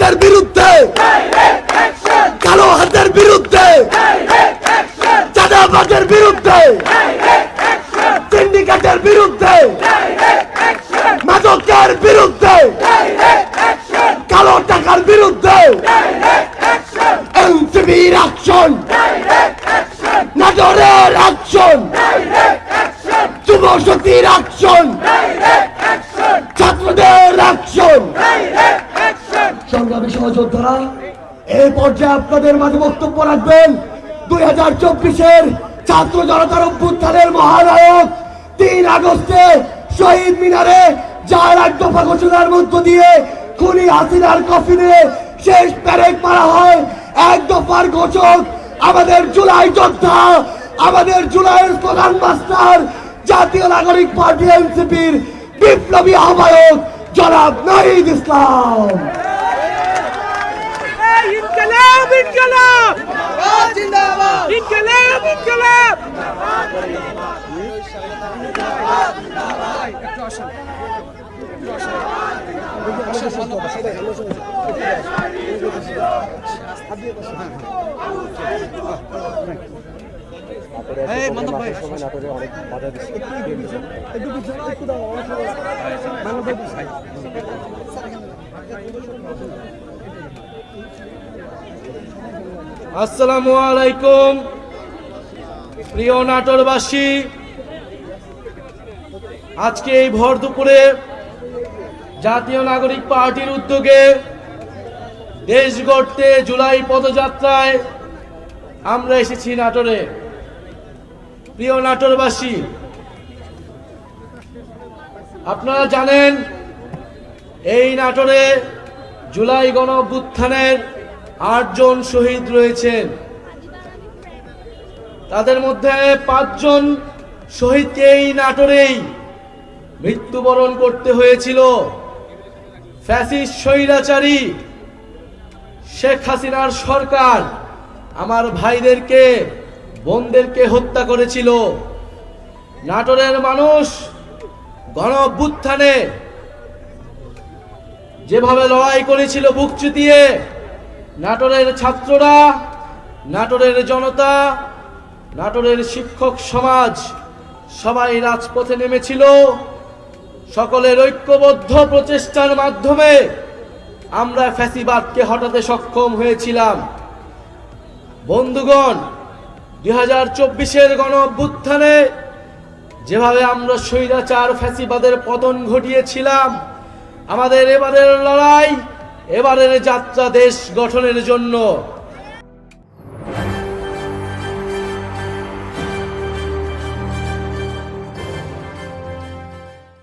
হাতের বিরুদ্ধে, কালো হাতের বিরুদ্ধে, চাঁদাবাজের বিরুদ্ধে, সিন্ডিকেটের বিরুদ্ধে, মাদকের বিরুদ্ধে, কালো টাকার বিরুদ্ধে এনসিপির অ্যাকশন, নাটোরের অ্যাকশন, যুবশক্তির অ্যাকশন, ছাত্রদের অ্যাকশন। সংগ্রামী সহযোদ্ধারা, এই পর্যায়ে আপনাদের মাঝে বক্তব্য রাখবেন 2024-এর ছাত্র জনতার অভ্যুত্থানের মহানায়ক 3 আগস্টে শহীদ মিনারে যার এক দফা ঘোষণার মধ্য দিয়ে খুনি হাসিনার কফিনে শেষ প্যারেড মারা হয়। এক দফার ঘোষক আমাদের জুলাই যোদ্ধা, আমাদের জুলাইয়ের স্লোগান মাস্টার, জাতীয় নাগরিক পার্টি এনসিপির বিপ্লবী আহ্বায়ক জনাব নাহিদ ইসলাম। ইনকিলাব ইনকিলাব জিন্দাবাদ, ইনকিলাব ইনকিলাব। আসসালামু আলাইকুম প্রিয় নাটোরবাসী, আজকে এই ভর দুপুরে জাতীয় নাগরিক পার্টির উদ্যোগে দেশ গড়তে জুলাই পদযাত্রায় আমরা এসেছি নাটোরে। প্রিয় নাটোরবাসী, আপনারা জানেন এই নাটোরে জুলাই গণ অভ্যুত্থানের 8 জন শহীদ রয়েছেন। তাদের মধ্যে 5 জন শহীদকে এই নাটোরেই মৃত্যুবরণ করতে হয়েছিল। ফ্যাসিস্ট স্বৈরাচারী শেখ হাসিনার সরকার আমার ভাইদেরকে, বোনদেরকে হত্যা করেছিল। নাটোরের মানুষ গণ অভ্যুত্থানে যেভাবে লড়াই করেছিল বুক চিতিয়ে, নাটোরের ছাত্ররা, নাটোরের জনতা, নাটোরের শিক্ষক সমাজ সবাই রাজপথে নেমেছিল। সকলের ঐক্যবদ্ধ প্রচেষ্টার মাধ্যমে আমরা ফ্যাসিবাদকে হটাতে সক্ষম হয়েছিলাম। বন্ধুগণ, 2024-এর গণ অভ্যুত্থানে যেভাবে আমরা স্বৈরাচার ফ্যাসিবাদের পতন ঘটিয়েছিলাম, আমাদের এবারের লড়াই, এবারের যাত্রা দেশ গঠনের জন্য।